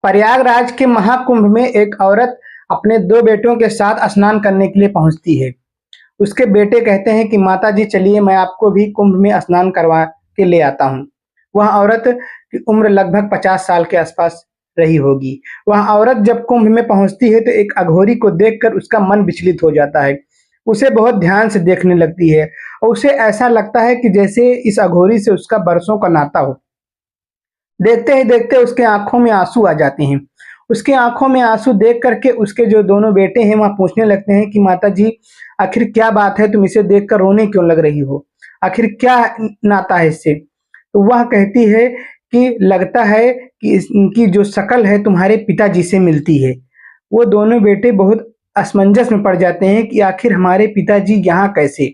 प्रयागराज के महाकुंभ में एक औरत अपने दो बेटों के साथ स्नान करने के लिए पहुंचती है। उसके बेटे कहते हैं कि माता जी चलिए मैं आपको भी कुंभ में स्नान करवा के ले आता हूँ। वह औरत की उम्र लगभग 50 साल के आसपास रही होगी। वह औरत जब कुंभ में पहुंचती है तो एक अघोरी को देखकर उसका मन विचलित हो जाता है। उसे बहुत ध्यान से देखने लगती है और उसे ऐसा लगता है कि जैसे इस अघोरी से उसका बरसों का नाता हो। देखते ही देखते उसके आंखों में आंसू आ जाते हैं। उसके आंखों में आंसू देख करके उसके जो दोनों बेटे हैं वह पूछने लगते हैं कि माता जी आखिर क्या बात है, तुम इसे देखकर रोने क्यों लग रही हो, आखिर क्या नाता है इससे। तो वह कहती है कि लगता है कि इनकी जो शक्ल है तुम्हारे पिताजी से मिलती है। वो दोनों बेटे बहुत असमंजस में पड़ जाते हैं कि आखिर हमारे पिताजी यहाँ कैसे।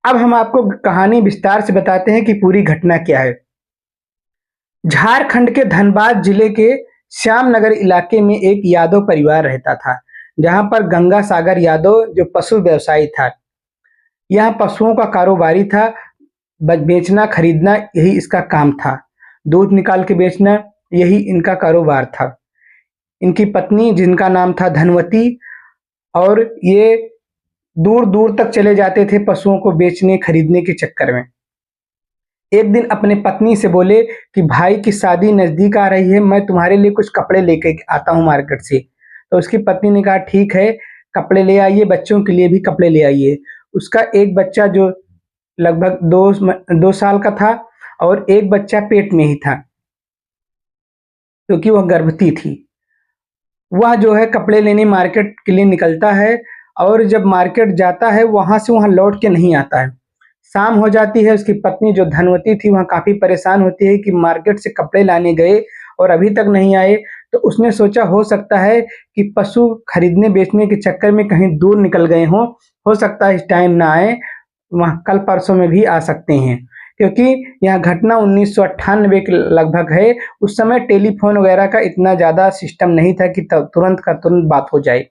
अब हम आपको कहानी विस्तार से बताते हैं कि पूरी घटना क्या है। झारखंड के धनबाद जिले के श्यामनगर इलाके में एक यादव परिवार रहता था, जहां पर गंगा सागर यादव जो पशु व्यवसायी था। यह पशुओं का कारोबारी था। बेचना खरीदना यही इसका काम था। दूध निकाल के बेचना यही इनका कारोबार था। इनकी पत्नी जिनका नाम था धनवती, और ये दूर दूर तक चले जाते थे पशुओं को बेचने खरीदने के चक्कर में। एक दिन अपने पत्नी से बोले कि भाई की शादी नजदीक आ रही है, मैं तुम्हारे लिए कुछ कपड़े लेके आता हूँ मार्केट से। तो उसकी पत्नी ने कहा ठीक है, कपड़े ले आइए, बच्चों के लिए भी कपड़े ले आइए। उसका एक बच्चा जो लगभग दो साल का था और एक बच्चा पेट में ही था, क्योंकि वह गर्भवती थी। वह जो है कपड़े लेने मार्केट के लिए निकलता है, और जब मार्केट जाता है वहां से वहां लौट के नहीं आता है। शाम हो जाती है। उसकी पत्नी जो धनवती थी वह काफी परेशान होती है कि मार्केट से कपड़े लाने गए और अभी तक नहीं आए। तो उसने सोचा हो सकता है कि पशु खरीदने बेचने के चक्कर में कहीं दूर निकल गए हों, हो सकता है इस टाइम ना आए, वह कल परसों में भी आ सकते हैं। क्योंकि यह घटना 1998 के लगभग है। उस समय टेलीफोन वगैरह का इतना ज्यादा सिस्टम नहीं था कि तुरंत का तुरंत बात हो जाए।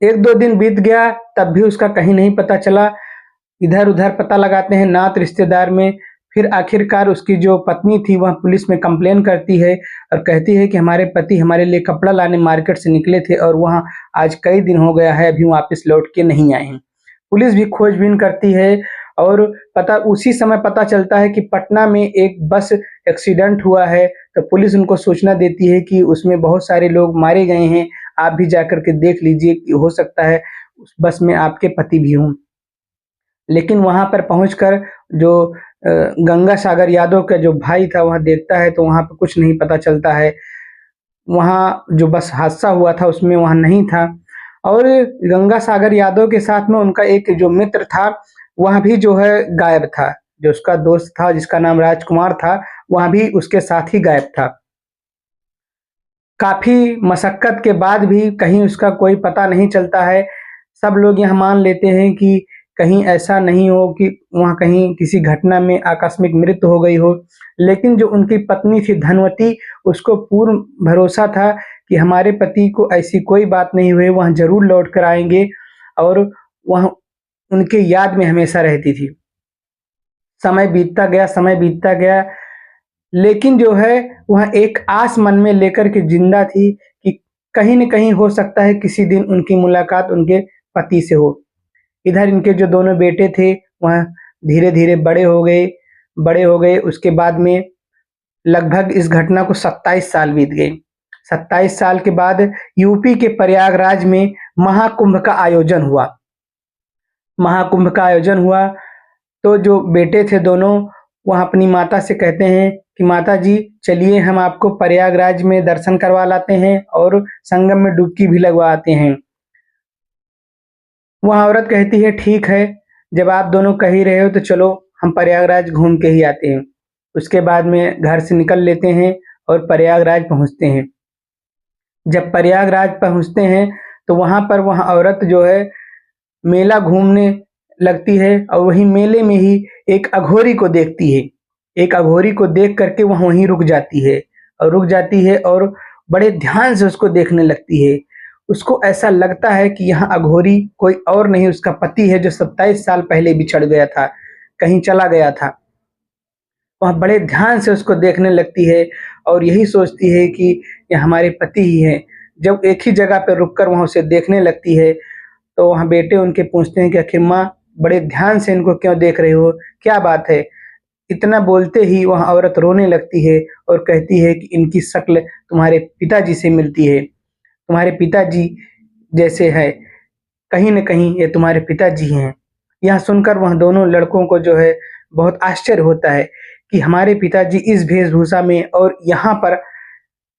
एक दो दिन बीत गया तब भी उसका कहीं नहीं पता चला। इधर उधर पता लगाते हैं नात रिश्तेदार में। फिर आखिरकार उसकी जो पत्नी थी वह पुलिस में कंप्लेन करती है और कहती है कि हमारे पति हमारे लिए कपड़ा लाने मार्केट से निकले थे और वहां आज कई दिन हो गया है, अभी वापस लौट के नहीं आए हैं। पुलिस भी खोजबीन करती है और उसी समय पता चलता है कि पटना में एक बस एक्सीडेंट हुआ है। तो पुलिस उनको सूचना देती है कि उसमें बहुत सारे लोग मारे गए हैं, आप भी जाकर के देख लीजिए कि हो सकता है उस बस में आपके पति भी हों। लेकिन वहां पर पहुंचकर जो गंगा सागर यादव का जो भाई था वह देखता है तो वहां पर कुछ नहीं पता चलता है। वहां जो बस हादसा हुआ था उसमें वहां नहीं था। और गंगा सागर यादव के साथ में उनका एक जो मित्र था वह भी जो है गायब था। जो उसका दोस्त था जिसका नाम राजकुमार था वह भी उसके साथ ही गायब था। काफी मशक्कत के बाद भी कहीं उसका कोई पता नहीं चलता है। सब लोग यह मान लेते हैं कि कहीं ऐसा नहीं हो कि वहाँ कहीं किसी घटना में आकस्मिक मृत्यु हो गई हो। लेकिन जो उनकी पत्नी थी धनवती, उसको पूर्ण भरोसा था कि हमारे पति को ऐसी कोई बात नहीं हुई, वह जरूर लौट कर आएंगे, और वह उनके याद में हमेशा रहती थी। समय बीतता गया, समय बीतता गया, लेकिन जो है वह एक आस मन में लेकर के जिंदा थी कि कहीं न कहीं हो सकता है किसी दिन उनकी मुलाकात उनके पति से हो। इधर इनके जो दोनों बेटे थे वह धीरे-धीरे बड़े हो गए। उसके बाद में लगभग इस घटना को 27 साल बीत गए। 27 साल के बाद यूपी के प्रयागराज में महाकुंभ का आयोजन हुआ। महाकुंभ का आयोजन हुआ तो जो बेटे थे दोनों वह अपनी माता से कहते हैं कि माता जी चलिए हम आपको प्रयागराज में दर्शन करवा लाते हैं और संगम में डुबकी भी लगवा आते हैं। वह औरत कहती है ठीक है, जब आप दोनों कह ही रहे हो तो चलो हम प्रयागराज घूम के ही आते हैं। उसके बाद में घर से निकल लेते हैं और प्रयागराज पहुंचते हैं। जब प्रयागराज पहुंचते हैं तो वहां पर वह औरत जो है मेला घूमने लगती है और वही मेले में ही एक अघोरी को देखती है। एक अघोरी को देख करके वह वहीं रुक जाती है और बड़े ध्यान से उसको देखने लगती है। उसको ऐसा लगता है कि यह अघोरी कोई और नहीं उसका पति है जो 27 साल पहले बिछड़ गया था, कहीं चला गया था। वह बड़े ध्यान से उसको देखने लगती है और यही सोचती है कि ये हमारे पति ही हैं। जब एक ही जगह पे रुककर वहाँ उसे देखने लगती है, तो वहाँ बेटे उनके पूछते हैं कि आखिर माँ बड़े ध्यान से इनको क्यों देख रहे हो? क्या बात है? इतना बोलते ही वह औरत रोने लगती है और कहती है कि इनकी शक्ल तुम्हारे पिताजी से मिलती है। तुम्हारे पिताजी जैसे है, कहीं न कहीं ये तुम्हारे पिताजी हैं। यह सुनकर वह दोनों लड़कों को जो है बहुत आश्चर्य होता है कि हमारे पिताजी इस वेशभूषा में और यहाँ पर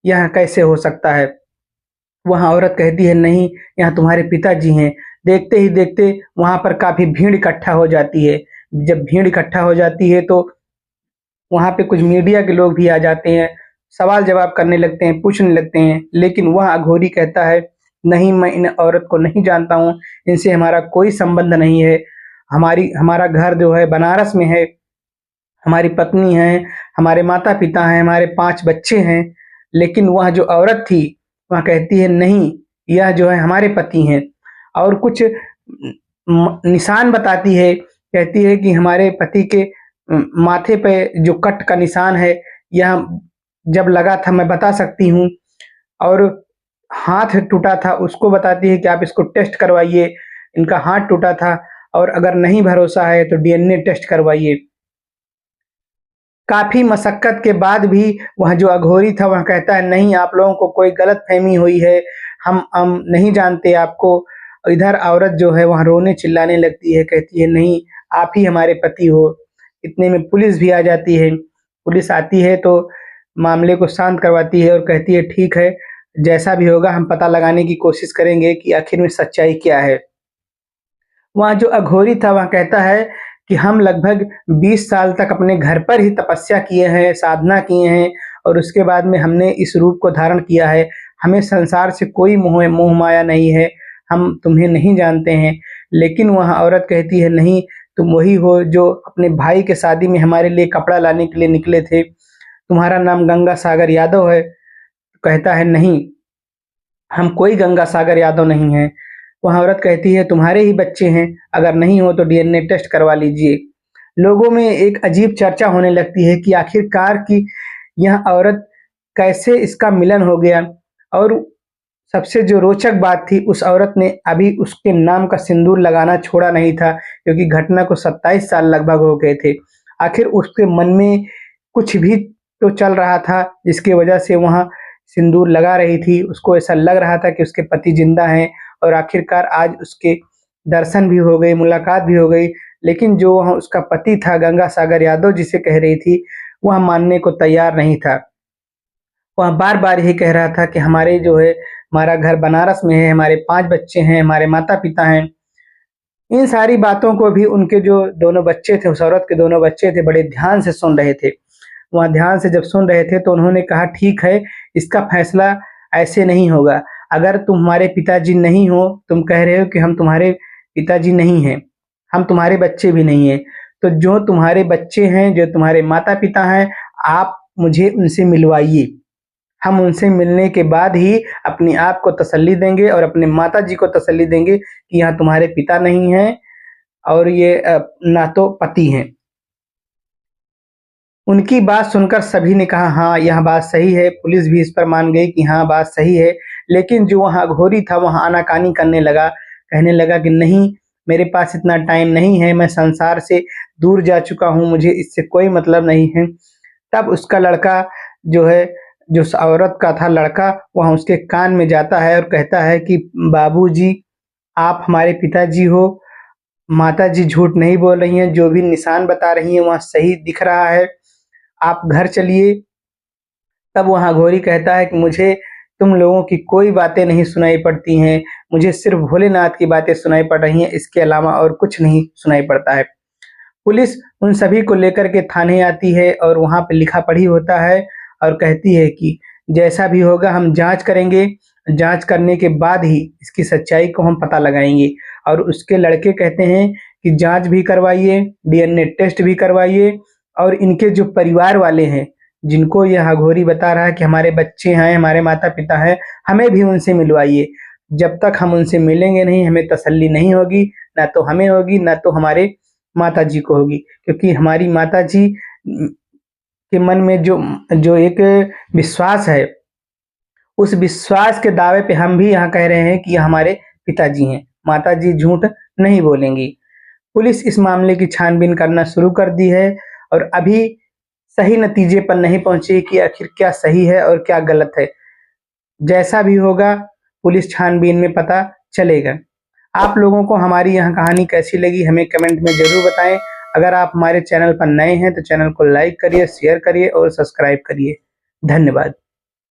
यह कैसे हो सकता है? वह औरत कहती है नहीं, यहाँ तुम्हारे पिताजी हैं। देखते ही देखते वहाँ पर काफ़ी भीड़ इकट्ठा हो जाती है। जब भीड़ इकट्ठा हो जाती है तो वहाँ पे कुछ मीडिया के लोग भी आ जाते हैं, सवाल-जवाब करने लगते हैं, पूछने लगते हैं, लेकिन वह अघोरी कहता है, "नहीं, मैं इन औरत को नहीं जानता हूँ, इनसे हमारा कोई संबंध नहीं है। हमारा घर जो है बनारस में है, हमारी पत्नी है, हमारे माता-पिता हैं, हमारे 5 बच्चे हैं।" लेकिन वह जो औरत थी, वह कहती है, "नहीं, यह जो है हमारे पति हैं।" और कुछ निशान बताती है, कहती है कि हमारे पति के माथे पे जो कट का निशान है, यह जब लगा था मैं बता सकती हूँ, और हाथ टूटा था उसको बताती है कि आप इसको टेस्ट करवाइए, इनका हाथ टूटा था और अगर नहीं भरोसा है तो डीएनए टेस्ट करवाइए। काफ़ी मशक्कत के बाद भी वह जो अघोरी था वह कहता है नहीं, आप लोगों को कोई गलतफ़हमी हुई है, हम नहीं जानते आपको। इधर औरत जो है वह रोने चिल्लाने लगती है, कहती है नहीं, आप ही हमारे पति हो। इतने में पुलिस भी आ जाती है। पुलिस आती है तो मामले को शांत करवाती है और कहती है ठीक है, जैसा भी होगा हम पता लगाने की कोशिश करेंगे कि आखिर में सच्चाई क्या है। वहाँ जो अघोरी था वह कहता है कि हम लगभग 20 साल तक अपने घर पर ही तपस्या किए हैं, साधना किए हैं और उसके बाद में हमने इस रूप को धारण किया है। हमें संसार से कोई मोह माया नहीं है, हम तुम्हें नहीं जानते हैं। लेकिन वह औरत कहती है नहीं, तुम वही हो जो अपने भाई के शादी में हमारे लिए कपड़ा लाने के लिए निकले थे। तुम्हारा नाम गंगा सागर यादव है? कहता है नहीं, हम कोई गंगा सागर यादव नहीं हैं। वह औरत कहती है तुम्हारे ही बच्चे हैं, अगर नहीं हो तो डीएनए टेस्ट करवा लीजिए। लोगों में एक अजीब चर्चा होने लगती है कि आखिरकार की यह औरत कैसे इसका मिलन हो गया, और सबसे जो रोचक बात थी, उस औरत ने अभी उसके नाम का सिंदूर लगाना छोड़ा नहीं था, क्योंकि घटना को 27 साल लगभग हो गए थे। आखिर उसके मन में कुछ भी तो चल रहा था जिसकी वजह से वह सिंदूर लगा रही थी। उसको ऐसा लग रहा था कि उसके पति ज़िंदा हैं और आखिरकार आज उसके दर्शन भी हो गए, मुलाकात भी हो गई। लेकिन जो वह उसका पति था गंगा सागर यादव जिसे कह रही थी, वह मानने को तैयार नहीं था। वह बार-बार यही कह रहा था कि हमारे जो है हमारा घर बनारस में है, हमारे 5 बच्चे हैं, हमारे माता-पिता हैं। इन सारी बातों को भी उनके जो दोनों बच्चे थे, उस औरत के दोनों बच्चे थे, बड़े ध्यान से सुन रहे थे। वह ध्यान से जब सुन रहे थे तो उन्होंने कहा ठीक है, इसका फैसला ऐसे नहीं होगा। अगर तुम हमारे पिताजी नहीं हो, तुम कह रहे हो कि हम तुम्हारे पिताजी नहीं हैं, हम तुम्हारे बच्चे भी नहीं हैं। तो जो तुम्हारे बच्चे हैं, जो तुम्हारे माता-पिता हैं, आप मुझे उनसे मिलवाइए। हम उनसे मिलने के बाद ही अपने आप को तसल्ली देंगे और अपने माताजी को तसल्ली देंगे कि यहाँ तुम्हारे पिता नहीं हैं और ये ना तो पति हैं। उनकी बात सुनकर सभी ने कहा हाँ, यह बात सही है, पुलिस भी इस पर मान गई कि हाँ, बात सही है। लेकिन जो वहाँ अघोरी था वहाँ आनाकानी करने लगा, कहने लगा कि नहीं, मेरे पास इतना टाइम नहीं है, मैं संसार से दूर जा चुका हूँ, मुझे इससे कोई मतलब नहीं है। तब उसका लड़का जो है, जो उस औरत का था लड़का, वह उसके कान में जाता है और कहता है कि बाबूजी, आप हमारे पिताजी हो, माताजी झूठ नहीं बोल रही हैं, जो भी निशान बता रही हैं वह सही दिख रहा है, आप घर चलिए। तब वहाँ घोरी कहता है कि मुझे तुम लोगों की कोई बातें नहीं सुनाई पड़ती हैं, मुझे सिर्फ भोलेनाथ की बातें सुनाई पड़ रही हैं, इसके अलावा और कुछ नहीं सुनाई पड़ता है। पुलिस उन सभी को लेकर के थाने आती है और वहाँ पे लिखा-पढ़ी होता है और कहती है कि जैसा भी होगा हम जाँच करेंगे, जाँच करने के बाद ही इसकी सच्चाई को हम पता लगाएँगे। और उसके लड़के कहते हैं कि जाँच भी करवाइए, डीएनए टेस्ट भी करवाइए और इनके जो परिवार वाले हैं, जिनको यह अघोरी बता रहा है कि हमारे बच्चे हैं, हमारे माता-पिता हैं, हमें भी उनसे मिलवाइए। जब तक हम उनसे मिलेंगे नहीं, हमें तसल्ली नहीं होगी, ना तो हमें होगी, ना तो हमारे माताजी को होगी, क्योंकि हमारी माताजी के मन में जो एक विश्वास है, उस विश्वास के दावे पे हम भी यहाँ कह रहे हैं कि ये हमारे पिताजी हैं। माताजी झूठ नहीं बोलेंगी। पुलिस इस मामले की छानबीन करना शुरू कर दी है और अभी सही नतीजे पर नहीं पहुंची कि आखिर क्या सही है और क्या गलत है। जैसा भी होगा पुलिस छानबीन में पता चलेगा। आप लोगों को हमारी यह कहानी कैसी लगी हमें कमेंट में ज़रूर बताएं। अगर आप हमारे चैनल पर नए हैं तो चैनल को लाइक करिए, शेयर करिए और सब्सक्राइब करिए। धन्यवाद।